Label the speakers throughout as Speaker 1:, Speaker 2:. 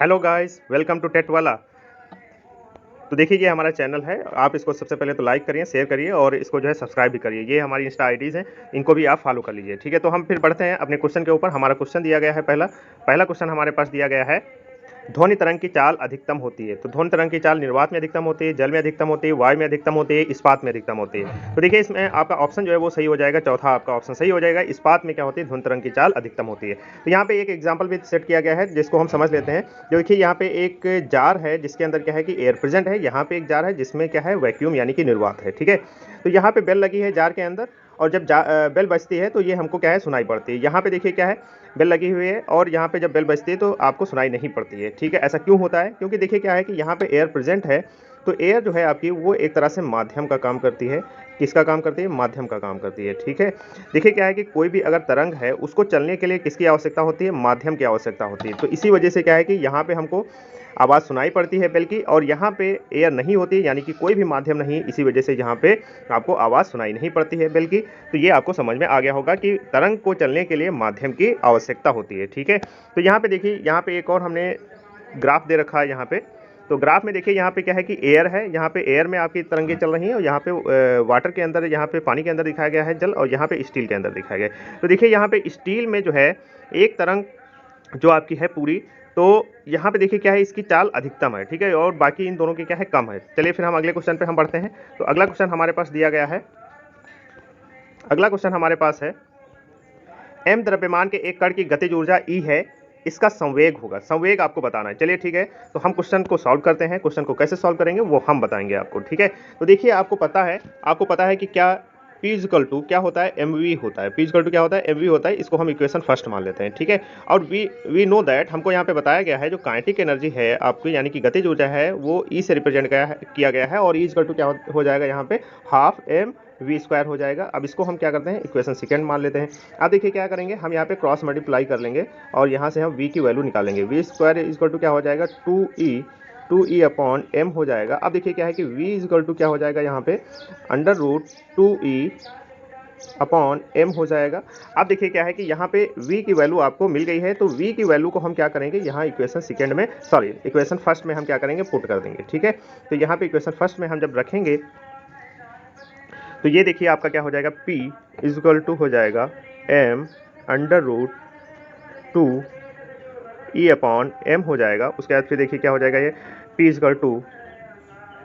Speaker 1: Hello guys, welcome to TET वाला। तो देखिए ये हमारा चैनल है। आप इसको सबसे पहले तो लाइक करिए, शेयर करिए और इसको जो है सब्सक्राइब भी करिए। ये हमारी इंस्टा आईडीज़ हैं, इनको भी आप फॉलो कर लीजिए। ठीक है, तो हम फिर बढ़ते हैं अपने क्वेश्चन के ऊपर। हमारा क्वेश्चन दिया गया है पहला पहला क्वेश्चन हमारे पास दिया गया है, ध्वनि तरंग की चाल अधिकतम होती है। तो ध्वनि तरंग की चाल निर्वात में अधिकतम होती है, जल में अधिकतम होती है, वायु में अधिकतम होती है, इस्पात में अधिकतम होती है। तो देखिए इसमें आपका ऑप्शन जो है वो सही हो जाएगा, चौथा आपका ऑप्शन सही हो जाएगा। इस्पात में क्या होती है, ध्वनि तरंग की चाल अधिकतम होती है। तो यहाँ पे एक एग्जाम्पल भी सेट किया गया है जिसको हम समझ लेते हैं। जो देखिए यहाँ पे एक जार है जिसके अंदर क्या है कि एयर प्रेजेंट है, यहाँ पे एक जार है जिसमें क्या है वैक्यूम यानी कि निर्वात है। ठीक है, तो यहाँ पे बेल लगी है जार के अंदर और जब बेल बजती है तो ये हमको क्या है सुनाई पड़ती है। यहाँ पे देखिए क्या है, बेल लगी हुई है और यहाँ पे जब बेल बजती है तो आपको सुनाई नहीं पड़ती है। ठीक है, ऐसा क्यों होता है? क्योंकि देखिए क्या है कि यहाँ पे एयर प्रेजेंट है, तो एयर जो है आपकी वो एक तरह से माध्यम का काम करती है। किसका काम करती है? माध्यम का काम करती है। ठीक है, देखिए क्या है कि कोई भी अगर तरंग है उसको चलने के लिए किसकी आवश्यकता होती है? माध्यम की आवश्यकता होती है। तो इसी वजह से क्या है कि यहाँ पे हमको आवाज़ सुनाई पड़ती है बेल की, और यहाँ पे एयर नहीं होती, यानी कि कोई भी माध्यम नहीं, इसी वजह से यहाँ पे आपको आवाज़ सुनाई नहीं पड़ती है बेल की। तो ये आपको समझ में आ गया होगा कि तरंग को चलने के लिए माध्यम की आवश्यकता होती है। ठीक है, तो यहाँ पे देखिए, यहाँ पे एक और हमने ग्राफ दे रखा है यहाँ पे। तो ग्राफ में देखिए यहाँ पे क्या है कि एयर है, यहाँ पे एयर में आपकी तरंगे चल रही हैं, और यहाँ पे वाटर के अंदर, यहाँ पे पानी के अंदर दिखाया गया है जल, और यहाँ पे स्टील के अंदर दिखाया गया है। तो देखिए यहाँ पे स्टील में जो है एक तरंग जो आपकी है पूरी, तो यहाँ पे देखिए क्या है, इसकी चाल अधिकतम है। ठीक है, और बाकी इन दोनों की क्या है, कम है। चलिए फिर हम अगले क्वेश्चन पे हम बढ़ते हैं। तो अगला क्वेश्चन हमारे पास दिया गया है, अगला क्वेश्चन हमारे पास है, m द्रव्यमान के एक कण की गतिज ऊर्जा E है, इसका संवेग होगा। संवेग आपको बताना है। चलिए ठीक है, तो हम क्वेश्चन को सॉल्व करते हैं। क्वेश्चन को कैसे सॉल्व करेंगे वो हम बताएंगे आपको। ठीक है, तो देखिए आपको पता है कि क्या P इक्वल टू क्या होता है, mv होता है। P इक्वल टू क्या होता है, mv होता है। इसको हम इक्वेशन फर्स्ट मान लेते हैं। ठीक है, और वी नो दैट, हमको यहाँ पे बताया गया है जो काइनेटिक एनर्जी है आपकी, यानी कि गतिज ऊर्जा है, वो E से रिप्रेजेंट किया गया है, और E इक्वल टू क्या हो जाएगा यहाँ पे, हाफ m v स्क्वायर हो जाएगा। अब इसको हम क्या करते हैं, इक्वेशन सेकेंड मान लेते हैं। अब देखिए क्या करेंगे, हम यहाँ पे क्रॉस मल्टीप्लाई कर लेंगे और यहाँ से हम v की वैल्यू निकालेंगे। v स्क्वायर इक्वल टू क्या हो जाएगा, 2e अपॉन m हो जाएगा। अब देखिए क्या है कि v इक्वल टू क्या हो जाएगा यहाँ पे, under root 2e upon m हो जाएगा। अब देखिए क्या है कि यहाँ पे v की वैल्यू आपको मिल गई है, तो v की वैल्यू को हम क्या करेंगे, यहाँ इक्वेशन फर्स्ट में हम क्या करेंगे, पुट कर देंगे। ठीक है, तो यहाँ पे इक्वेशन फर्स्ट में हम जब रखेंगे तो ये देखिए आपका क्या हो जाएगा, P इक्वल टू हो जाएगा m under root 2e upon m हो जाएगा। उसके बाद फिर देखिए क्या हो जाएगा, ये P equal to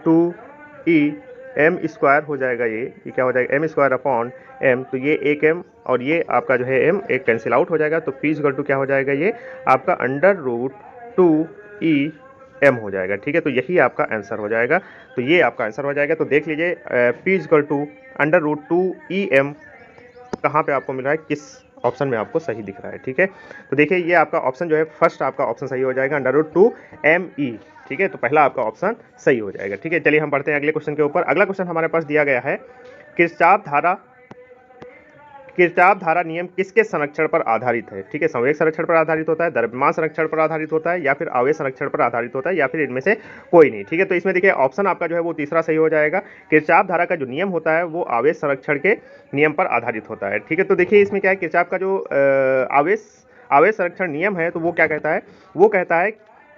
Speaker 1: 2e m square हो जाएगा। ये क्या हो जाएगा, m स्क्वायर अपॉन m, तो ये एक m और ये आपका जो है m एक कैंसिल आउट हो जाएगा। तो P इक्वल टू क्या हो जाएगा, ये आपका अंडर रूट 2e m हो जाएगा। ठीक है, तो यही आपका आंसर हो जाएगा। तो ये आपका आंसर हो जाएगा। तो देख लीजिए P equal to under root 2e m कहाँ पे आपको मिल रहा है, किस ऑप्शन में आपको सही दिख रहा है। ठीक है, तो देखिए ये आपका ऑप्शन जो है फर्स्ट आपका ऑप्शन सही हो जाएगा, अंडर रूट 2me। ठीक है, तो पहला आपका ऑप्शन सही हो जाएगा। ठीक है, चलिए हम बढ़ते हैं अगले क्वेश्चन के ऊपर। अगला क्वेश्चन हमारे पास दिया गया है, किरचॉफ धारा नियम किसके संरक्षण पर आधारित है? ठीक है, संवेग संरक्षण पर आधारित होता है, द्रव्यमान संरक्षण पर आधारित होता है, या फिर आवेश संरक्षण पर आधारित होता है, या फिर इनमें से कोई नहीं। ठीक है, तो इसमें देखिए ऑप्शन आपका जो है वो तीसरा सही हो जाएगा। किरचॉफ धारा का जो नियम होता है वो आवेश संरक्षण के नियम पर आधारित होता है। ठीक है, तो देखिए इसमें क्या है, किरचॉफ का जो आवेश संरक्षण नियम है, तो वो क्या कहता है, वो कहता है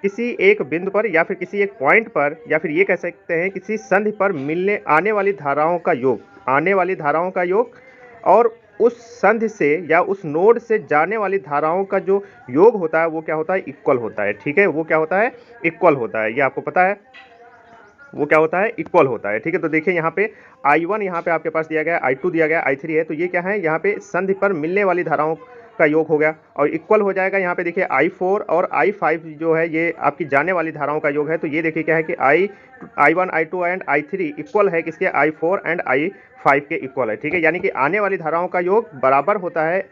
Speaker 1: किसी एक बिंदु पर या फिर किसी एक पॉइंट पर, या फिर ये कह सकते हैं किसी संधि पर आने वाली धाराओं का योग, और उस संधि से या उस नोड से जाने वाली धाराओं का जो योग होता है वो क्या होता है, इक्वल होता है। ठीक है, वो क्या होता है, इक्वल होता है। ये आपको पता है वो क्या होता है, इक्वल होता है। ठीक है, तो देखिए यहाँ पे I1 यहाँ पे आपके पास दिया गया, I2 दिया गया, I3 है, तो ये क्या है, यहाँ पे संधि पर मिलने वाली धाराओं का योग हो गया, और इक्वल हो जाएगा। यहाँ पे देखिए I4 और I5 जो है ये आपकी जाने वाली धाराओं का योग है। तो ये देखिए क्या है कि I1 I2 and I3 equal है किसके, I4 एंड I5 के इक्वल है। ठीक है, यानी कि आने वाली धाराओं का योग बराबर होता है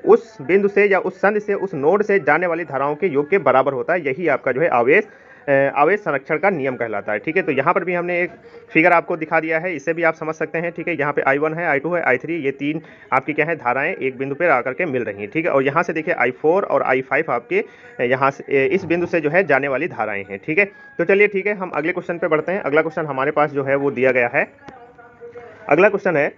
Speaker 1: उस बिंदु से या उस संधि से, उस नोड से जाने वाली धाराओं के योग के बराबर होता है। यही आपका जो है आवेश संरक्षण का नियम कहलाता है। ठीक है, तो यहाँ पर भी हमने एक फिगर आपको दिखा दिया है, इससे भी आप समझ सकते हैं। ठीक है, यहाँ पे I1 है, I2 है, I3, ये तीन आपकी क्या है, धाराएं एक बिंदु पर आकर के मिल रही हैं। ठीक है, और यहाँ से देखिए I4 और I5 आपके यहाँ से इस बिंदु से जो है जाने वाली धाराएं हैं। ठीक है, तो चलिए ठीक है, हम अगले क्वेश्चन पे बढ़ते हैं। अगला क्वेश्चन हमारे पास जो है वो दिया गया है, अगला क्वेश्चन है,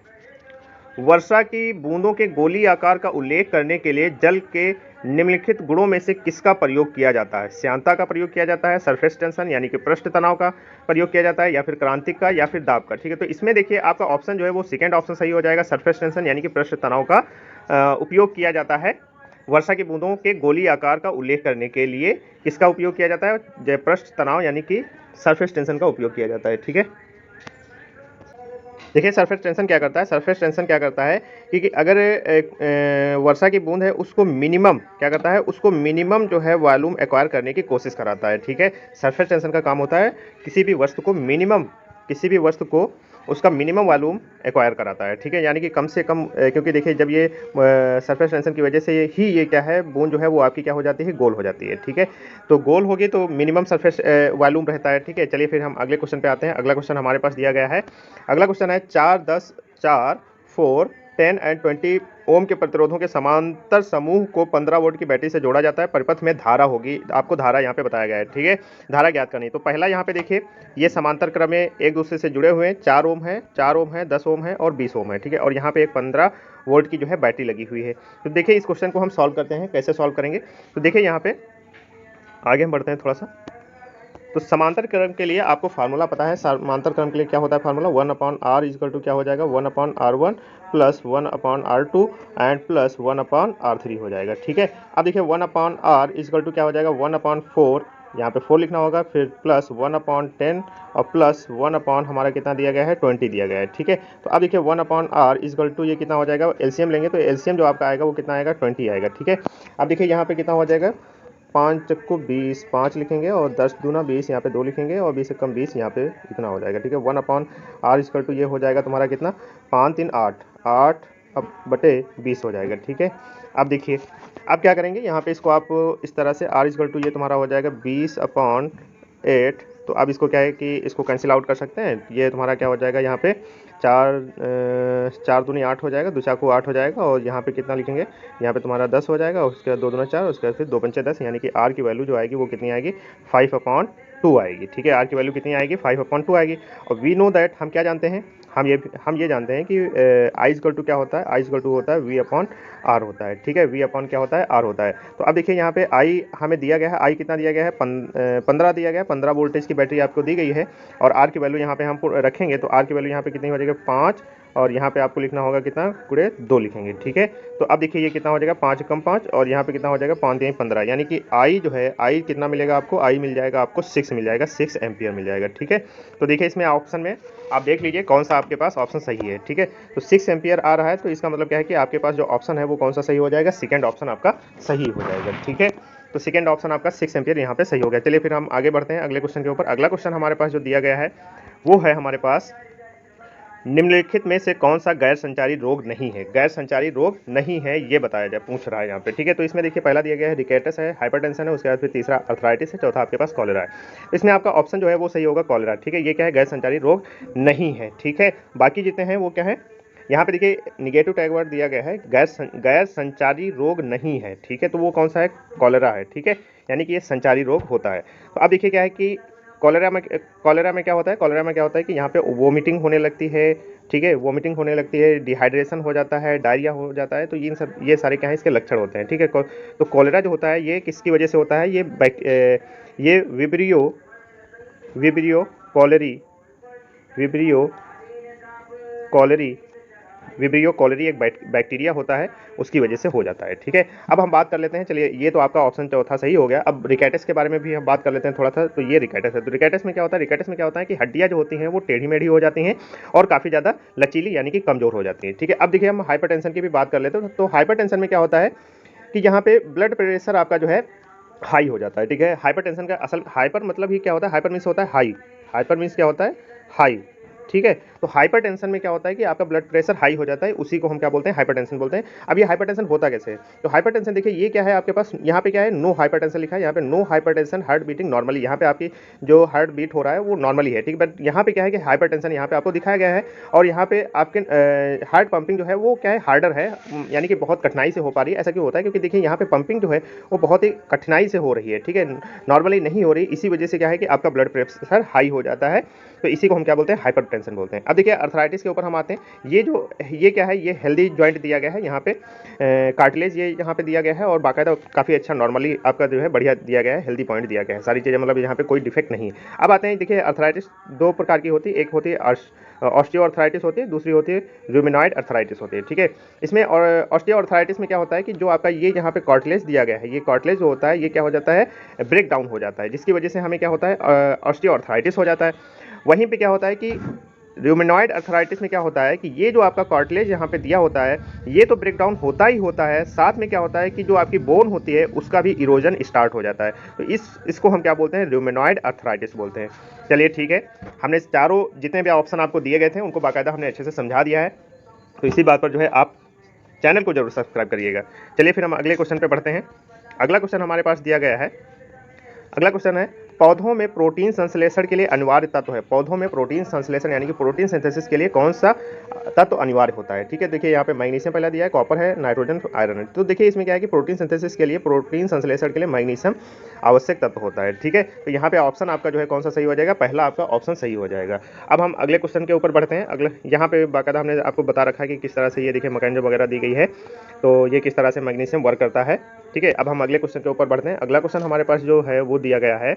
Speaker 1: वर्षा की बूंदों के गोली आकार का उल्लेख करने के लिए जल के निम्नलिखित गुणों में से किसका प्रयोग किया जाता है? श्यानता का प्रयोग किया जाता है, सरफेस टेंशन यानी कि पृष्ठ तनाव का प्रयोग किया जाता है, या फिर क्रांतिक का, या फिर दाब का। ठीक है, तो इसमें देखिए आपका ऑप्शन जो है वो सेकंड ऑप्शन सही हो जाएगा। सरफेस टेंशन यानी कि पृष्ठ तनाव का उपयोग किया जाता है वर्षा की बूंदों के गोली आकार का उल्लेख करने के लिए। किसका उपयोग किया जाता है? पृष्ठ तनाव यानी कि सरफेस टेंशन का उपयोग किया जाता है। ठीक है, देखिए सरफेस टेंशन क्या करता है, सरफेस टेंशन क्या करता है कि अगर वर्षा की बूंद है उसको मिनिमम क्या करता है, उसको मिनिमम जो है वॉल्यूम एक्वायर करने की कोशिश कराता है। ठीक है, सरफेस टेंशन का काम होता है किसी भी वस्तु को उसका मिनिमम वॉल्यूम एक्वायर कराता है। ठीक है, यानी कि कम से कम क्योंकि देखिए जब ये सरफेस टेंशन की वजह से ही ये क्या है, बूंद जो है वो आपकी क्या हो जाती है, गोल हो जाती है। ठीक है, तो गोल होगी तो मिनिमम सरफेस वॉल्यूम रहता है। ठीक है, चलिए फिर हम अगले क्वेश्चन पे आते हैं। अगला क्वेश्चन हमारे पास दिया गया है। अगला क्वेश्चन है 4, 10, 4, 4, 10 एंड 20 ओम के प्रतिरोधों के समांतर समूह को 15 वोल्ट की बैटरी से जोड़ा जाता है। परिपथ में धारा होगी, आपको धारा यहाँ पे बताया गया है। ठीक है, धारा ज्ञात करनी। तो पहला यहाँ पे देखिए ये समांतर क्रम में एक दूसरे से जुड़े हुए हैं। 4 ओम है, 4 ओम है, 10 ओम है और 20 ओम है। ठीक है, और यहाँ पे एक 15 वोल्ट की जो है बैटरी लगी हुई है। तो देखिए इस क्वेश्चन को हम सॉल्व करते हैं, कैसे सॉल्व करेंगे। तो देखिए यहाँ पे आगे हम बढ़ते हैं थोड़ा सा। तो समांतर क्रम के लिए आपको फार्मूला पता है। समांतर क्रम के लिए क्या होता है फार्मूला, 1/r इक्वल टू क्या हो जाएगा, 1/r1 plus 1/r2 and plus 1/r3 हो जाएगा। ठीक है, अब देखिए 1/r इक्वल टू क्या हो जाएगा, 1/4, यहाँ पे 4 लिखना होगा, फिर प्लस 1/10 और प्लस 1/ हमारा कितना दिया गया है, 20 दिया गया है। ठीक है, तो अब देखिए 1/r इक्वल टू ये कितना हो जाएगा, एलसीएम लेंगे तो एलसीएम जो आपका आएगा वो कितना आएगा, 20 आएगा। ठीक है, अब देखिए यहाँ पे कितना हो जाएगा, 5 चक्कू 20, 5 लिखेंगे और 10 दूना 20, यहाँ पे 2 लिखेंगे और 20 से कम 20, यहाँ पे इतना हो जाएगा। ठीक है, 1/r इक्वल टू ये हो जाएगा तुम्हारा कितना, 5 3 8 8 अब बटे 20 हो जाएगा। ठीक है, अब देखिए अब क्या करेंगे, यहाँ पे इसको आप इस तरह से r इक्वल टू ये तुम्हारा हो जाएगा 20/8। तो अब इसको क्या है कि इसको कैंसिल आउट कर सकते हैं। ये तुम्हारा क्या हो जाएगा, यहाँ पे 4 दूनी 8 हो जाएगा, 2 चाकू 8 हो जाएगा और यहाँ पे कितना लिखेंगे, यहाँ पे तुम्हारा 10 हो जाएगा, उसके बाद 2 दूना 4, उसके बाद फिर 2 पंचे 10, यानी कि r की वैल्यू जो आएगी वो कितनी आएगी, 5/2 आएगी। ठीक है, r की वैल्यू कितनी आएगी, 5/2 आएगी। और वी नो दैट, हम क्या जानते हैं, हम ये जानते हैं कि आई इक्वल टू क्या होता है, आई इक्वल टू होता है v/r होता है। ठीक है, v/ क्या होता है, r होता है। तो अब देखिए यहाँ पे आई हमें दिया गया है, आई कितना दिया गया है, 15 दिया गया है, 15 वोल्टेज की बैटरी आपको दी गई है। और r की वैल्यू यहाँ पे हम रखेंगे तो r की वैल्यू यहाँ पे कितनी हो जाएगी, 5, और यहाँ पे आपको लिखना होगा कितना, गुणे 2 लिखेंगे। ठीक है, तो अब देखिए ये कितना हो जाएगा, 5 कम 5 और यहाँ पे कितना हो जाएगा, 5 3 15, यानी कि आई जो है, आई कितना मिलेगा आपको, आई मिल जाएगा आपको 6 मिल जाएगा, 6 एम्पियर मिल जाएगा। ठीक है, तो देखिए इसमें ऑप्शन में आप देख लीजिए कौन सा आपके पास ऑप्शन सही है। ठीक है, तो 6 एम्पियर आ रहा है, तो इसका मतलब क्या है कि आपके पास जो ऑप्शन है वो कौन सा सही हो जाएगा, सेकंड ऑप्शन आपका सही हो जाएगा। ठीक है, तो सेकंड ऑप्शन आपका 6 एम्पियर यहाँ पे सही हो गया। चलिए फिर हम आगे बढ़ते हैं अगले क्वेश्चन के ऊपर। अगला क्वेश्चन हमारे पास जो दिया गया है वो है हमारे पास, निम्नलिखित में से कौन सा गैर संचारी रोग नहीं है, गैर संचारी रोग नहीं है ये बताया जाए, पूछ रहा है यहाँ पे। ठीक है, तो इसमें देखिए पहला दिया गया है रिकेटस है, हाइपरटेंशन है, उसके बाद फिर तीसरा अर्थराइटिस है, चौथा आपके पास कॉलेरा है। इसमें आपका ऑप्शन जो है वो सही होगा कॉलेरा। ठीक है, ये क्या है, गैर संचारी रोग नहीं है। ठीक है, बाकी जितने हैं वो क्या है, यहाँ पे देखिए निगेटिव टैग वर्ड दिया गया है, गैर संचारी रोग नहीं है। ठीक है, तो वो कौन सा है, कॉलेरा है। ठीक है, यानी कि ये संचारी रोग होता है। तो अब देखिए क्या है कि कॉलेरा में क्या होता है, कॉलेरा में क्या होता है कि यहाँ पे वोमिटिंग होने लगती है। ठीक है, वोमिटिंग होने लगती है, डिहाइड्रेशन हो जाता है, डायरिया हो जाता है। तो ये सारे क्या है, इसके लक्षण होते हैं। ठीक है, तो कॉलेरा जो होता है ये किसकी वजह से होता है, ये विब्रियो कॉलेरी एक बैक्टीरिया होता है, उसकी वजह से हो जाता है। ठीक है, अब हम बात कर लेते हैं, चलिए ये तो आपका ऑप्शन चौथा सही हो गया। अब रिकेटस के बारे में भी हम बात कर लेते हैं थोड़ा सा। तो ये रिकेटस है, तो रिकेटस में क्या होता है, रिकेटस में क्या होता है कि हड्डियां जो होती हैं वो टेढ़ी मेढ़ी हो जाती हैं और काफ़ी ज़्यादा लचीली यानी कि कमज़ोर हो जाती हैं। ठीक है, अब देखिए हम हाइपरटेंशन की भी बात कर लेते हैं। तो हाइपरटेंशन में क्या होता है कि यहाँ पे ब्लड प्रेशर आपका जो है हाई हो जाता है। ठीक है, हाइपरटेंशन का असल हाइपर मतलब ही क्या होता है, हाइपर मीन्स होता है हाई, हाइपर मीन्स क्या होता है, हाई। ठीक है, तो हाइपरटेंशन में क्या होता है कि आपका ब्लड प्रेशर हाई हो जाता है, उसी को हम क्या बोलते हैं, हाइपरटेंशन बोलते हैं। अब ये हाइपरटेंशन होता कैसे है, तो हाइपरटेंशन देखिए ये क्या है आपके पास, यहाँ पे क्या है, नो हाइपरटेंशन लिखा है, यहाँ पे no hypertension, heart beating normally, यहाँ पे आपकी जो हार्ट बीट हो रहा है वो नॉर्मली है। ठीक है, बट यहाँ पे क्या है कि हाइपरटेंशन यहाँ पे आपको दिखाया गया है और यहाँ पे आपके हार्ट पंपिंग जो है वो क्या है, हार्डर है, यानी कि बहुत कठिनाई से हो पा रही है। ऐसा क्यों होता है, क्योंकि देखिए यहाँ पे पंपिंग जो है वो बहुत ही कठिनाई से हो रही है। ठीक है, नॉर्मली नहीं हो रही, इसी वजह से क्या है कि आपका ब्लड प्रेशर हाई हो जाता है। तो इसी को हम क्या बोलते हैं, हाइपरटेंशन बोलते हैं। अब देखिए अर्थराइटिस के ऊपर हम आते हैं। ये क्या है, ये हेल्दी जॉइंट दिया गया है यहाँ पे, कार्टिलेज ये यहाँ पे दिया गया है और बाकायदा काफ़ी अच्छा नॉर्मली आपका जो है बढ़िया दिया गया है, हेल्दी पॉइंट दिया गया है, सारी चीज़ें मतलब यहाँ पे कोई डिफेक्ट नहीं है। अब आते हैं, देखिए अर्थराइटिस दो प्रकार की होती है, एक होती है ऑस्टियो अर्थराइटिस होती है, दूसरी होती है रूमेनॉइड अर्थराइटिस होती है, ठीक है। इसमें और ऑस्टियो अर्थराइटिस में क्या होता है कि जो आपका ये यहाँ पे कार्टिलेज दिया गया है, ये कार्टिलेज जो होता है ये क्या हो जाता है, ब्रेक डाउन हो जाता है, जिसकी वजह से हमें क्या होता है, ऑस्टियो अर्थराइटिस हो जाता है। वहीं पे क्या होता है कि रूमेनॉइड अर्थराइटिस में क्या होता है कि ये जो आपका कार्टिलेज यहाँ पे दिया होता है ये तो ब्रेक डाउन होता ही होता है, साथ में क्या होता है कि जो आपकी बोन होती है उसका भी इरोजन स्टार्ट हो जाता है। तो इसको हम क्या बोलते हैं, रूमेनॉइड अर्थराइटिस बोलते हैं। चलिए ठीक है, हमने चारों जितने भी ऑप्शन आपको दिए गए थे उनको बाकायदा हमने अच्छे से समझा दिया है, तो इसी बात पर जो है आप चैनल को जरूर सब्सक्राइब करिएगा। चलिए फिर हम अगले क्वेश्चन पे बढ़ते हैं। अगला क्वेश्चन हमारे पास दिया गया है, अगला क्वेश्चन है पौधों में प्रोटीन संश्लेषण के लिए अनिवार्य तत्व है। पौधों में प्रोटीन संश्लेषण यानी कि प्रोटीन सिंथेसिस के लिए कौन सा तत्व अनिवार्य होता है, ठीक है। देखिए यहाँ पे मैग्नीशियम पहला दिया है, कॉपर है, नाइट्रोजन, आयरन है। तो देखिए इसमें क्या है कि प्रोटीन सिंथेसिस के लिए, प्रोटीन संश्लेषण के लिए मैग्नीशियम आवश्यक तत्व होता है, ठीक है। तो यहाँ पे ऑप्शन आपका जो है कौन सा सही हो जाएगा, पहला आपका ऑप्शन सही हो जाएगा। अब हम अगले क्वेश्चन के ऊपर बढ़ते हैं। अगले यहाँ पे बाकायदा हमने आपको बता रखा है कि किस तरह से ये देखिए मैकेनिज्म वगैरह दी गई है, तो ये किस तरह से मैग्नीशियम वर्क करता है, ठीक है। अब हम अगले क्वेश्चन के ऊपर बढ़ते हैं। अगला क्वेश्चन हमारे पास जो है वो दिया गया है,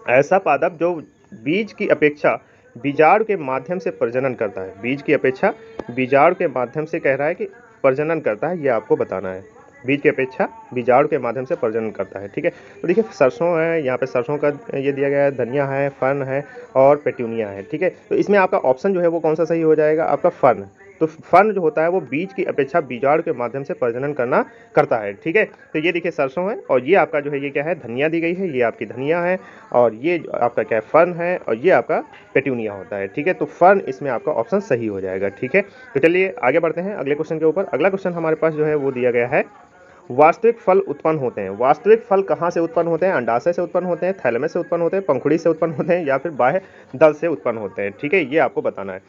Speaker 1: ऐसा पादप जो बीज की अपेक्षा बीजाणु के माध्यम से प्रजनन करता है, बीज की अपेक्षा बीजाणु के माध्यम से कह रहा है कि प्रजनन करता है, ये आपको बताना है। बीज की अपेक्षा बीजाणु के माध्यम से प्रजनन करता है, ठीक है। तो देखिए सरसों है, यहाँ पे सरसों का ये दिया गया है, धनिया है, फर्न है और पेट्यूनिया है, ठीक है। तो इसमें आपका ऑप्शन जो है वो कौन सा सही हो जाएगा, आपका फर्न। तो फर्न जो होता है वो बीज की अपेक्षा बीजाणु के माध्यम से प्रजनन करता है, ठीक है। तो ये देखिए सरसों है और ये आपका जो है ये क्या है, धनिया दी गई है, ये आपकी धनिया है और ये आपका क्या है, फर्न है और ये आपका पेट्यूनिया होता है, ठीक है। तो फर्न इसमें आपका ऑप्शन सही हो जाएगा, ठीक है। तो चलिए आगे बढ़ते हैं अगले क्वेश्चन के ऊपर। अगला क्वेश्चन हमारे पास जो है वो दिया गया है, वास्तविक फल उत्पन्न होते हैं। वास्तविक फल कहाँ से उत्पन्न होते हैं, अंडाशय से उत्पन्न होते हैं, थैलेमस से उत्पन्न होते हैं, पंखुड़ी से उत्पन्न होते हैं या फिर बाह्य दल से उत्पन्न होते हैं, ठीक है। ये आपको बताना है।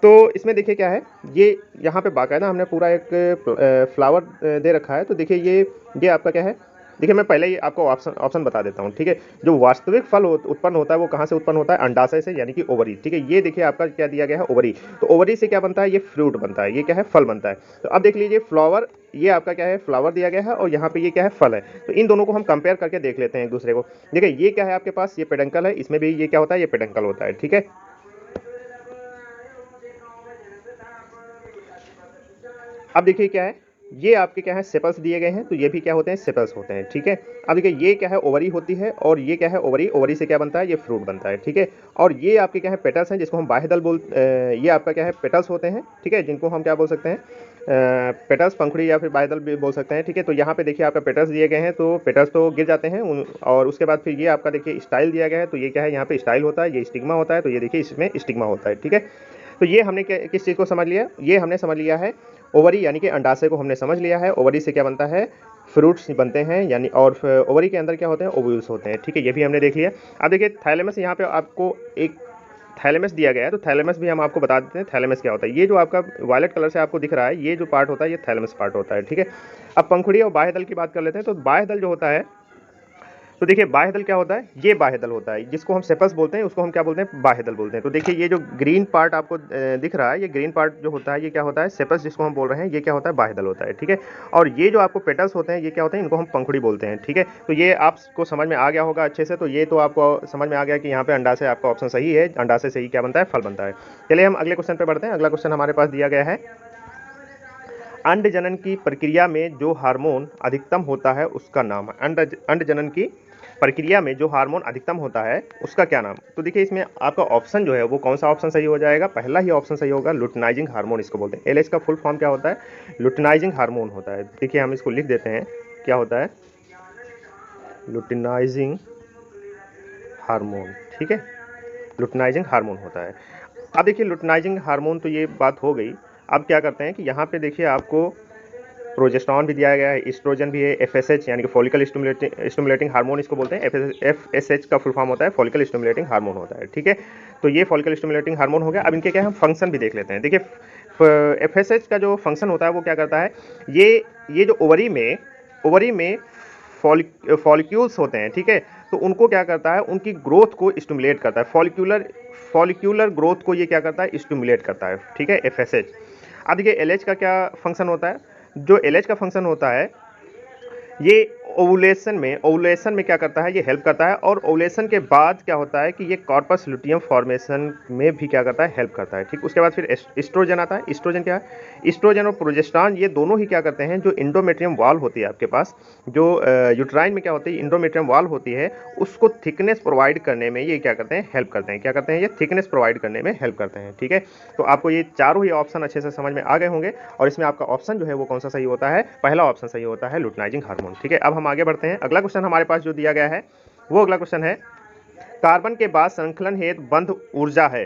Speaker 1: तो इसमें देखिए क्या है, ये यहाँ पे बाकायदा हमने पूरा एक फ्लावर दे रखा है। तो देखिए ये आपका क्या है, देखिए मैं पहले ही आपको ऑप्शन बता देता हूँ, ठीक है। जो वास्तविक फल उत्पन्न होता है वो कहाँ से उत्पन्न होता है, अंडाशय से यानी कि ओवरी, ठीक है। ये देखिए आपका क्या दिया गया है, ओवरी। तो ओवरी से क्या बनता है, ये फ्रूट बनता है, ये क्या है, फल बनता है। तो अब देख लीजिए फ्लावर, ये आपका क्या है, फ्लावर दिया गया है और यहाँ पे ये क्या है, फल है। तो इन दोनों को हम कंपेयर करके देख लेते हैं एक दूसरे को। देखिए ये क्या है आपके पास, ये पेडंकल है, इसमें भी ये क्या होता है, ये पेडंकल होता है, ठीक है। अब देखिए क्या है, ये आपके क्या है, सेपल्स दिए गए हैं, तो ये भी क्या होते हैं, सेपल्स होते हैं, ठीक है। अब देखिए ये क्या है, ओवरी होती है और ये क्या है, ओवरी, ओवरी से क्या बनता है, ये फ्रूट बनता है, ठीक है। और ये आपके क्या है, पेटल्स हैं, जिसको हम बाह्यदल ये आपका क्या है, पेटल्स होते हैं, ठीक है, जिनको हम क्या बोल सकते हैं, पेटल्स, पंखुड़ी या फिर बाह्यदल भी बोल सकते हैं, ठीक है। तो यहाँ पे देखिए आपका पेटल्स दिए गए हैं, तो पेटल्स तो गिर जाते हैं और उसके बाद फिर ये आपका देखिए स्टाइल दिया गया है, तो ये क्या है, यहाँ पे स्टाइल होता है, ये स्टिग्मा होता है, तो ये देखिए इसमें स्टिग्मा होता है, ठीक है। तो ये हमने किस चीज़ को समझ लिया, ये हमने समझ लिया है ओवरी यानी कि अंडाशय को हमने समझ लिया है। ओवरी से क्या बनता है, फ्रूट्स बनते हैं, यानी और ओवरी के अंदर क्या होते हैं, ओव्यूल्स होते हैं, ठीक है। ये भी हमने देख लिया। अब देखिए थैलेमस, यहाँ पे आपको एक थैलेमस दिया गया है, तो थैलेमस भी हम आपको बता देते हैं थैलेमस क्या होता है। ये जो आपका वायलेट कलर से आपको दिख रहा है, ये जो पार्ट होता है ये थैलेमस पार्ट होता है, ठीक है। अब पंखुड़ी और बाह्यदल की बात कर लेते हैं। तो बाह्यदल जो होता है, तो देखिए बाह्यदल क्या होता है, ये बाह्यदल होता है, जिसको हम सेपल्स बोलते हैं, उसको हम क्या बोलते हैं, बाह्यदल बोलते हैं। तो देखिए ये जो ग्रीन पार्ट आपको दिख रहा है, ये ग्रीन पार्ट जो होता है ये क्या होता है, सेपल्स जिसको हम बोल रहे हैं, ये क्या होता है, बाह्यदल होता है, ठीक है। और ये जो आपको पेटल्स होते हैं ये क्या होते हैं, इनको हम पंखुड़ी बोलते हैं, ठीक है। तो ये आपको समझ में आ गया होगा अच्छे से। तो ये तो आपको समझ में आ गया कि यहाँ पे अंडाशय आपका ऑप्शन सही है, अंडाशय से ही क्या बनता है, फल बनता है। चलिए हम अगले क्वेश्चन पे बढ़ते हैं। अगला क्वेश्चन हमारे पास दिया गया है, अंड जनन की प्रक्रिया में जो हार्मोन अधिकतम होता है उसका नाम है। अंड जनन की प्रक्रिया में जो हार्मोन अधिकतम होता है उसका क्या नाम। तो देखिए इसमें आपका ऑप्शन जो है वो कौन सा ऑप्शन सही हो जाएगा, पहला ही ऑप्शन सही होगा, लुटिनाइजिंग हार्मोन इसको बोलते हैं। एलएच का फुल फॉर्म क्या होता है, लुटिनाइजिंग हार्मोन होता है। देखिए हम इसको लिख देते हैं, क्या होता है, लुटिनाइजिंग हार्मोन, ठीक है, लुटिनाइजिंग हार्मोन होता है। अब देखिए लुटिनाइजिंग हार्मोन, तो ये बात हो गई। अब क्या करते हैं कि यहाँ पे देखिए आपको प्रोजेस्टेरॉन भी दिया गया है, एस्ट्रोजन भी है, एफएसएच यानी कि फॉलिकल स्टिमुलेटिंग हार्मोन इसको बोलते हैं। एफएसएच का फुल फॉर्म होता है फॉलिकल स्टिमुलेटिंग हार्मोन होता है, ठीक है। तो ये फॉलिकल स्टिमुलेटिंग हार्मोन हो गया। अब इनके क्या हम फंक्शन भी देख लेते हैं। देखिए एफएसएच का जो फंक्शन होता है वो क्या करता है, ये जो ओवरी में फॉलिक्यूल्स होते हैं, ठीक है। तो उनको क्या करता है, उनकी ग्रोथ को स्टिमुलेट करता है, फॉलिक्यूलर ग्रोथ को ये क्या करता है, स्टिमुलेट करता है, ठीक है, एफएसएच। अब देखिए एलएच का क्या फंक्शन होता है, जो एलएच का फंक्शन होता है ये ओवुलेशन में क्या करता है, ये हेल्प करता है, और ओवुलेशन के बाद क्या होता है कि ये कॉर्पस लुटियम फॉर्मेशन में भी क्या करता है, हेल्प करता है, ठीक। उसके बाद फिर एस्ट्रोजन आता है। एस्ट्रोजन क्या है, एस्ट्रोजन और प्रोजेस्टेरॉन ये दोनों ही क्या करते हैं, जो इंडोमेट्रियम वॉल होती है आपके पास, जो यूट्राइन में क्या होती है, इंडोमेट्रियम वॉल होती है, उसको थिकनेस प्रोवाइड करने में ये क्या करते हैं, हेल्प करते हैं। क्या करते हैं, ये थिकनेस प्रोवाइड करने में हेल्प करते हैं, ठीक है। तो आपको ये चारों ही ऑप्शन अच्छे से समझ में आ गए होंगे, और इसमें आपका ऑप्शन जो है वो कौन सा सही होता है, पहला ऑप्शन सही होता है, लुटिनाइजिंग हार्मोन, ठीक है। अब हम आगे बढ़ते हैं। अगला क्वेश्चन हमारे पास जो दिया गया है वो अगला क्वेश्चन है, कार्बन के बाद श्रृंखलन हेतु बंध ऊर्जा है।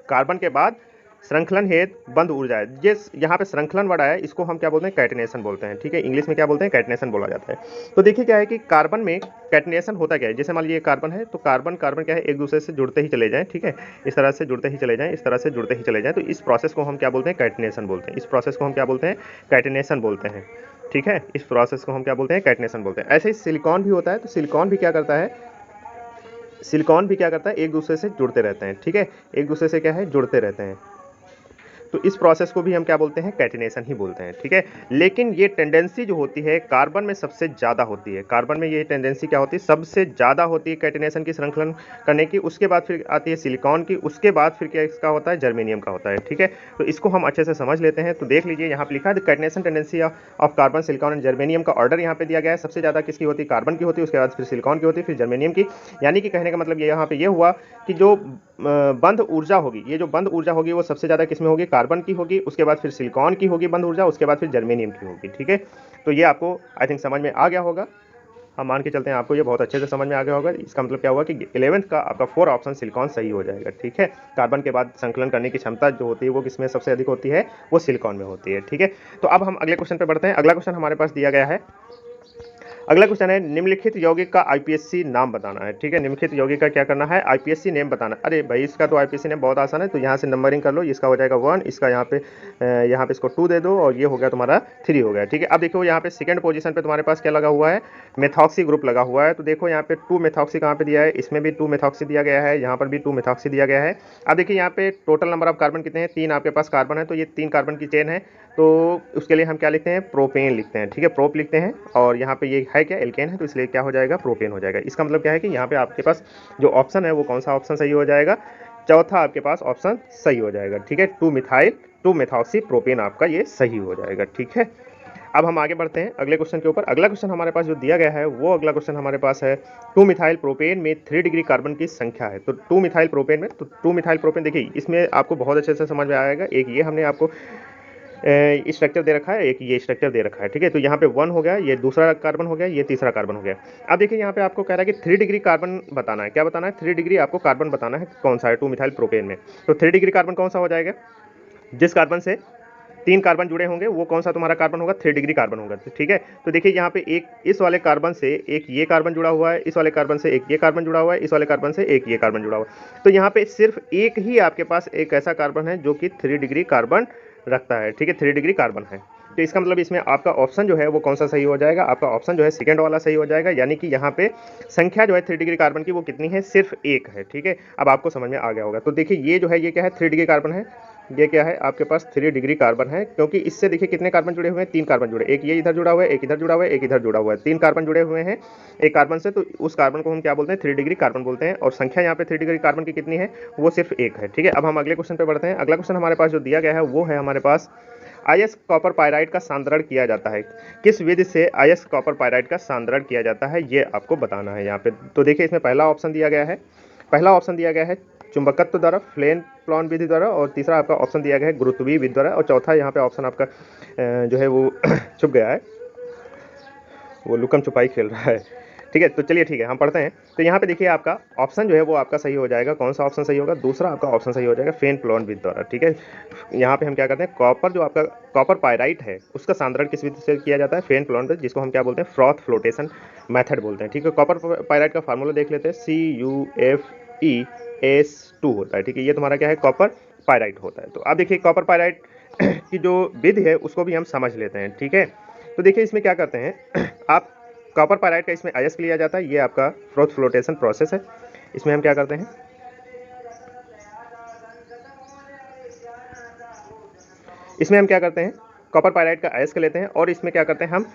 Speaker 1: कार्बन के बाद श्रृंखलन हेतु बंध ऊर्जा है। जिस यहाँ पे श्रृंखलन वर्ड है इसको हम क्या बोलते हैं, कैटिनेशन बोलते हैं, ठीक है। इंग्लिश में क्या बोलते हैं, कैटिनेशन बोला जाता है। तो देखिए क्या है कि कार्बन में कैटिनेशन होता क्या है, जैसे मान लीजिए कार्बन है, तो कार्बन क्या है, एक दूसरे से जुड़ते ही चले जाएं, ठीक है, इस तरह से जुड़ते ही चले जाएं, इस तरह से जुड़ते ही चले जाएं, तो इस प्रोसेस को हम क्या बोलते हैं, कैटिनेशन बोलते हैं। इस प्रोसेस को हम क्या बोलते हैं, कैटिनेशन बोलते हैं, ठीक है। इस प्रोसेस को हम क्या बोलते हैं, कैटिनेशन बोलते हैं। ऐसे ही सिलिकॉन भी होता है, तो सिलिकॉन भी क्या करता है, एक दूसरे से जुड़ते रहते हैं, ठीक है, एक दूसरे से क्या है, जुड़ते रहते हैं। तो इस प्रोसेस को भी हम क्या बोलते हैं, कैटिनेशन ही बोलते हैं, ठीक है। लेकिन ये टेंडेंसी जो होती है कार्बन में सबसे ज़्यादा होती है, कार्बन में ये टेंडेंसी क्या होती है, सबसे ज़्यादा होती है कैटिनेशन की श्रृंखलन करने की। उसके बाद फिर आती है सिलिकॉन की, उसके बाद फिर क्या इसका होता है, जर्मेनियम का होता है, ठीक है। तो इसको हम अच्छे से समझ लेते हैं। तो देख लीजिए यहाँ पे लिखा है catenation tendency of carbon, silicon and germanium का ऑर्डर यहाँ पे दिया गया है। सबसे ज़्यादा किसकी होती है, कार्बन की होती है, उसके बाद फिर सिलिकॉन की होती है, फिर जर्मेनियम की। यानी कि कहने का मतलब ये यहाँ पे ये हुआ कि जो बंध ऊर्जा होगी, ये जो बंध ऊर्जा होगी वो सबसे ज़्यादा किसमें होगी, कार्बन की होगी, उसके बाद फिर सिलिकॉन की होगी बंध ऊर्जा, उसके बाद फिर जर्मेनियम की होगी, ठीक है। तो ये आपको आई थिंक समझ में आ गया होगा, हम मान के चलते हैं आपको ये बहुत अच्छे से समझ में आ गया होगा। इसका मतलब क्या हुआ कि 11th का आपका 4 ऑप्शन सिलिकॉन सही हो जाएगा, ठीक है। कार्बन के बाद संकलन करने की क्षमता जो होती है वो किसमें सबसे अधिक होती है, वो सिलिकॉन में होती है, ठीक है। तो अब हम अगले क्वेश्चन पर बढ़ते हैं। अगला क्वेश्चन हमारे पास दिया गया है, अगला क्वेश्चन है, निम्नलिखित यौगिक का आईपीएससी नाम बताना है, ठीक है। निम्नलिखित यौगिक का क्या करना है, आईपीएससी नेम बताना। अरे भाई इसका तो आईपीएससी नेम बहुत आसान है, तो यहाँ से नंबरिंग कर लो, इसका हो जाएगा 1, इसका यहाँ पे इसको 2 दे दो, और ये हो गया तुम्हारा 3 हो गया, ठीक है। अब देखो यहाँ पे सेकंड पोजीशन पे तुम्हारे पास क्या लगा हुआ है, मेथॉक्सी ग्रुप लगा हुआ है। तो देखो यहाँ पे 2 मेथॉक्सी कहाँ पे दिया है, इसमें भी 2 मेथॉक्सी दिया गया है, यहाँ पर भी 2 मेथॉक्सी दिया गया है। अब देखिए यहाँ पे टोटल नंबर ऑफ कार्बन कितने हैं, 3 आपके पास कार्बन है, तो ये 3 कार्बन की चेन है, तो उसके लिए हम क्या लिखते हैं, प्रोपेन लिखते हैं, ठीक है, प्रोप लिखते हैं। और यहाँ पे ये है क्या, एल्केन है, तो इसलिए क्या हो जाएगा, प्रोपेन हो जाएगा। इसका मतलब क्या है कि यहाँ पे आपके पास जो ऑप्शन है वो कौन सा ऑप्शन सही हो जाएगा, चौथा आपके पास ऑप्शन सही हो जाएगा, ठीक है। 2 मेथॉक्सी प्रोपेन आपका ये सही हो जाएगा, ठीक है। अब हम आगे बढ़ते हैं अगले क्वेश्चन के ऊपर। अगला क्वेश्चन हमारे पास जो दिया गया है वो अगला क्वेश्चन हमारे पास है, 2 मिथाइल प्रोपेन में 3 डिग्री कार्बन की संख्या है। तो 2 मिथाइल प्रोपेन में, तो 2 मिथाइल प्रोपेन देखिए इसमें आपको बहुत अच्छे से समझ में आएगा। एक ये हमने आपको स्ट्रक्चर दे रखा है, एक ये स्ट्रक्चर दे रखा है, ठीक है। तो यहाँ पे 1 हो गया, ये दूसरा कार्बन हो गया, ये तीसरा कार्बन हो गया। अब देखिए यहाँ पे आपको कह रहा है कि 3 डिग्री कार्बन बताना है। क्या बताना है, 3 डिग्री आपको कार्बन बताना है, कौन सा है 2 मिथाइल प्रोपेन में। तो 3 डिग्री कार्बन कौन सा हो जाएगा, जिस कार्बन से 3 कार्बन जुड़े होंगे वो कौन सा तुम्हारा कार्बन होगा, 3 डिग्री कार्बन होगा, ठीक है। तो देखिए यहाँ पे एक इस वाले कार्बन से एक ये कार्बन जुड़ा हुआ है, इस वाले कार्बन से एक ये कार्बन जुड़ा हुआ है, इस वाले कार्बन से एक ये कार्बन जुड़ा हुआ है। तो यहाँ पे सिर्फ एक ही आपके पास एक ऐसा कार्बन है जो कि 3 डिग्री कार्बन रखता है, ठीक है, 3 डिग्री कार्बन है। तो इसका मतलब इसमें आपका ऑप्शन जो है वो कौन सा सही हो जाएगा, आपका ऑप्शन जो है सेकंड वाला सही हो जाएगा। यानी कि यहाँ पे संख्या जो है 3 डिग्री कार्बन की वो कितनी है, सिर्फ एक है, ठीक है। अब आपको समझ में आ गया होगा। तो देखिए ये जो है ये क्या है, 3 डिग्री कार्बन है, ये क्या है आपके पास 3 डिग्री कार्बन है, क्योंकि इससे देखिए कितने कार्बन जुड़े हुए हैं, 3 कार्बन जुड़े, एक ये इधर जुड़ा हुआ है, एक इधर जुड़ा हुआ है, एक इधर जुड़ा हुआ है, 3 कार्बन जुड़े हुए हैं एक कार्बन से। तो उस कार्बन को हम क्या बोलते हैं, 3 डिग्री कार्बन बोलते हैं। और संख्या यहाँ पे 3 डिग्री कार्बन की कितनी है, वो सिर्फ एक है, ठीक है। अब हम अगले क्वेश्चन पे बढ़ते हैं। अगला क्वेश्चन हमारे पास जो दिया गया है वो है हमारे पास, आयस कॉपर पायराइड का सांद्रण किया जाता है, किस विधि से आयस कॉपर पायराइड का सांद्रण किया जाता है, ये आपको बताना है यहाँ पे। तो देखिए इसमें पहला ऑप्शन दिया गया है, चुंबकत्व द्वारा, फ्लेन प्लॉन विधि द्वारा, और तीसरा आपका ऑप्शन दिया गया है गुरुत्वीय विधि द्वारा, और चौथा यहाँ पे ऑप्शन आपका जो है वो छुप गया है, वो लुकम छुपाई खेल रहा है, ठीक है। तो चलिए ठीक है हम पढ़ते हैं। तो यहाँ पे देखिए आपका ऑप्शन जो है वो आपका सही हो जाएगा, कौन सा ऑप्शन सही होगा, दूसरा आपका ऑप्शन सही हो जाएगा, फेन प्लॉन विधि द्वारा, ठीक है। यहाँ पे हम क्या करते हैं, कॉपर जो आपका कॉपर पायराइट है उसका सांद्रण किस विधि से किया जाता है, फेन प्लॉन विधि, जिसको हम क्या बोलते हैं, फ्रॉथ फ्लोटेशन मेथड बोलते हैं, ठीक है। कॉपर पायराइट का फार्मूला देख लेते हैं, CuFeS2 होता है, ठीक है। ये तुम्हारा क्या है, कॉपर पायराइट होता है। तो अब देखिए कॉपर पायराइट की जो विधि है उसको भी हम समझ लेते हैं, ठीक है। तो देखिए इसमें क्या करते हैं आप, कॉपर पायराइड का इसमें अयस्क लिया जाता है। ये आपका फ्रोथ फ्लोटेशन प्रोसेस है। इसमें हम क्या करते हैं, इसमें हम क्या करते हैं, कॉपर पायराइड का अयस्क लेते हैं और इसमें क्या करते हैं हम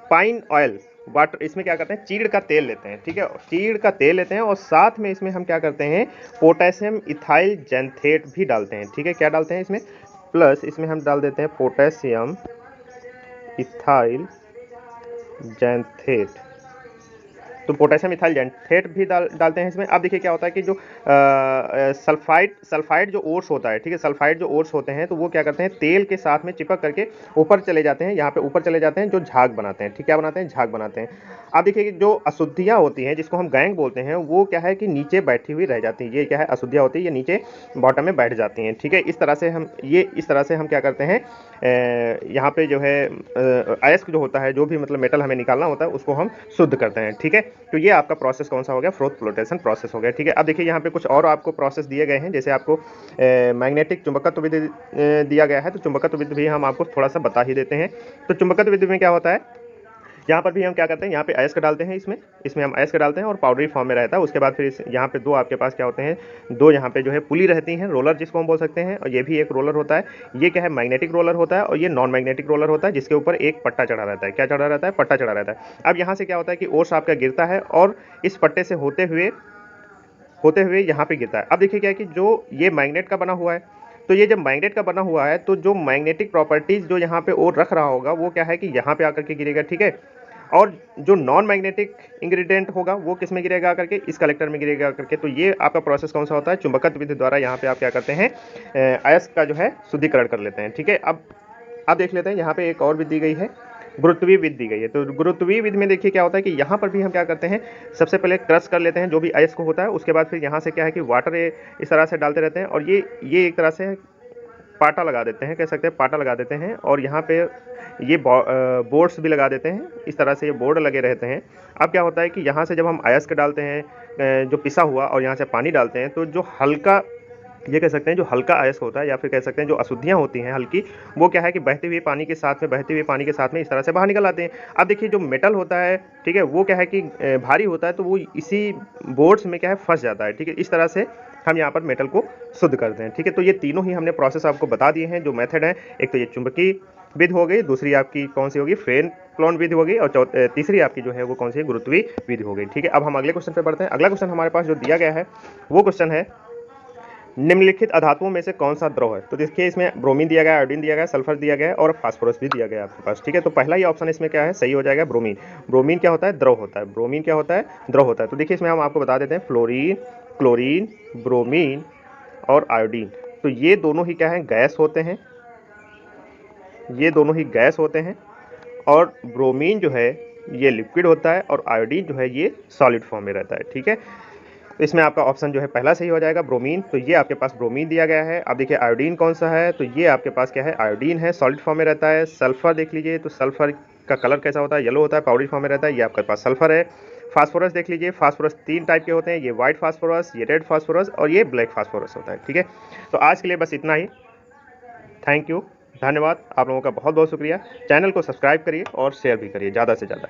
Speaker 1: पाइन ऑयल वाटर, इसमें क्या करते हैं चीड़ का तेल लेते हैं, ठीक है, चीड़ का तेल लेते हैं और साथ में इसमें हम क्या करते हैं पोटेशियम इथाइल जैंथेट भी डालते हैं, ठीक है। क्या डालते हैं इसमें, प्लस इसमें हम डाल देते हैं पोटेशियम इथाइल जैंथेट। तो पोटेशियम इथाइल जैंथेट भी डालते हैं इसमें। अब देखिए क्या होता है कि जो सल्फाइड जो ओर्स होता है, ठीक है, सल्फाइड जो ओर्स होते हैं तो वो क्या करते हैं तेल के साथ में चिपक करके ऊपर चले जाते हैं, यहाँ पे ऊपर चले जाते हैं, जो झाग बनाते हैं, ठीक, क्या बनाते हैं, झाग बनाते हैं। अब देखिए कि जो अशुद्धियाँ होती हैं जिसको हम गैंग बोलते हैं, वो क्या है कि नीचे बैठी हुई रह जाती है, ये क्या है अशुद्धियाँ होती है, ये नीचे बॉटम में बैठ जाती हैं, ठीक है। इस तरह से हम क्या करते हैं यहाँ पे जो है अयस्क जो होता है, जो भी मतलब मेटल हमें निकालना होता है उसको हम शुद्ध करते हैं, ठीक है। तो ये आपका प्रोसेस कौन सा हो गया, फ्रोथ फ्लोटेशन प्रोसेस हो गया, ठीक है। अब देखिए यहाँ पे कुछ और आपको प्रोसेस दिए गए हैं, जैसे आपको मैग्नेटिक चुंबकत्व विधि दिया गया है, तो चुंबकत्व विधि भी हम आपको थोड़ा सा बता ही देते हैं। तो चुंबकत्व विधि में क्या होता है, यहाँ पर भी हम क्या करते हैं, यहाँ पे अयस्क डालते हैं, इसमें हम अयस्क डालते हैं और पाउडरी फॉर्म में रहता है। उसके बाद फिर यहाँ पे दो आपके पास क्या होते हैं, दो यहाँ पे जो है पुली रहती हैं, रोलर जिसको हम बोल सकते हैं, और ये भी एक रोलर होता है। ये क्या है मैग्नेटिक रोलर होता है और ये नॉन मैग्नेटिक रोलर होता है, जिसके ऊपर एक पट्टा चढ़ा रहता है। क्या चढ़ा रहता है, पट्टा चढ़ा रहता है। अब यहाँ से क्या होता है कि ओर्स आपका गिरता है और इस पट्टे से होते हुए यहाँ पे गिरता है। अब देखिए क्या है कि जो ये मैग्नेट का बना हुआ है, तो ये जब मैग्नेट का बना हुआ है तो जो मैग्नेटिक प्रॉपर्टीज जो यहाँ पे और रख रहा होगा वो क्या है कि यहाँ पे आकर के गिरेगा, ठीक है। और जो नॉन मैग्नेटिक इंग्रेडिएंट होगा वो किस में गिरेगा आकर के, इस कलेक्टर में गिरेगा आकर के। तो ये आपका प्रोसेस कौन सा होता है, चुंबकत्व विधि द्वारा यहाँ पे आप क्या करते हैं अयस्क का जो है शुद्धिकरण कर लेते हैं, ठीक है। अब देख लेते हैं, यहाँ पे एक और विधि दी गई है, गुरुत्वीय विधि दी गई है। तो गुरुत्वीय विधि में देखिए क्या होता है कि यहाँ पर भी हम क्या करते हैं, सबसे पहले क्रश कर लेते हैं जो भी अयस्क होता है, उसके बाद फिर यहाँ से क्या है कि वाटर इस तरह से डालते रहते हैं और ये एक तरह से पाटा लगा देते हैं, कह सकते हैं पाटा लगा देते हैं, और यहाँ पे ये बोर्ड्स भी लगा देते हैं, इस तरह से ये बोर्ड लगे रहते हैं। अब क्या होता है कि यहाँ से जब हम अयस्क डालते हैं जो पिसा हुआ और यहाँ से पानी डालते हैं, तो जो हल्का, ये कह सकते हैं जो हल्का अयस्क होता है या फिर कह सकते हैं जो अशुद्धियाँ होती हैं हल्की, वो क्या है कि बहते हुए पानी के साथ में इस तरह से बाहर निकल आते हैं। अब देखिए जो मेटल होता है, ठीक है, वो क्या है कि भारी होता है, तो वो इसी बोर्ड्स में क्या है फंस जाता है, ठीक है। इस तरह से हम यहाँ पर मेटल को शुद्ध करते हैं, ठीक है। तो ये तीनों ही हमने प्रोसेस आपको बता दिए हैं जो मेथड है। एक तो ये चुंबकीय विधि हो गई, दूसरी आपकी कौन सी होगी, फ्रेन क्लोन विधि होगी, और तीसरी आपकी जो है वो कौन सी है, गुरुत्वीय विधि हो गई, ठीक है। अब हम अगले क्वेश्चन पे बढ़ते हैं। अगला क्वेश्चन हमारे पास जो दिया गया है वो क्वेश्चन है, निम्नलिखित अधातुओं में से कौन सा द्रव है। तो देखिए इसमें ब्रोमीन दिया गया है, आयोडीन दिया गया है, सल्फर दिया गया है और फास्फोरस भी दिया गया है आपके पास, ठीक है। तो पहला ही ऑप्शन इसमें क्या है, सही हो जाएगा ब्रोमीन। ब्रोमीन क्या होता है, द्रव होता है। ब्रोमीन क्या होता है, द्रव होता है। तो देखिए इसमें हम आपको बता देते हैं फ्लोरीन, क्लोरीन, ब्रोमीन और आयोडीन, तो ये दोनों ही क्या है, गैस होते हैं, ये दोनों ही गैस होते हैं। और ब्रोमीन जो है ये लिक्विड होता है और आयोडीन जो है ये सॉलिड फॉर्म में रहता है, ठीक है। तो इसमें आपका ऑप्शन जो है पहला सही हो जाएगा ब्रोमीन। तो ये आपके पास ब्रोमीन दिया गया है। अब देखिए आयोडीन कौन सा है, तो ये आपके पास क्या है, आयोडीन है, सॉलिड फॉर्म में रहता है। सल्फर देख लीजिए, तो सल्फर का कलर कैसा होता है, येलो होता है, पाउडरी फॉर्म में रहता है, ये आपके पास सल्फर है। फास्फोरस देख लीजिए, फास्फोरस 3 टाइप के होते हैं, ये व्हाइट फास्फोरस, ये रेड फास्फोरस और ये ब्लैक फास्फोरस होता है, ठीक है। तो आज के लिए बस इतना ही। थैंक यू, धन्यवाद, आप लोगों का बहुत बहुत शुक्रिया। चैनल को सब्सक्राइब करिए और शेयर भी करिए ज़्यादा से ज़्यादा।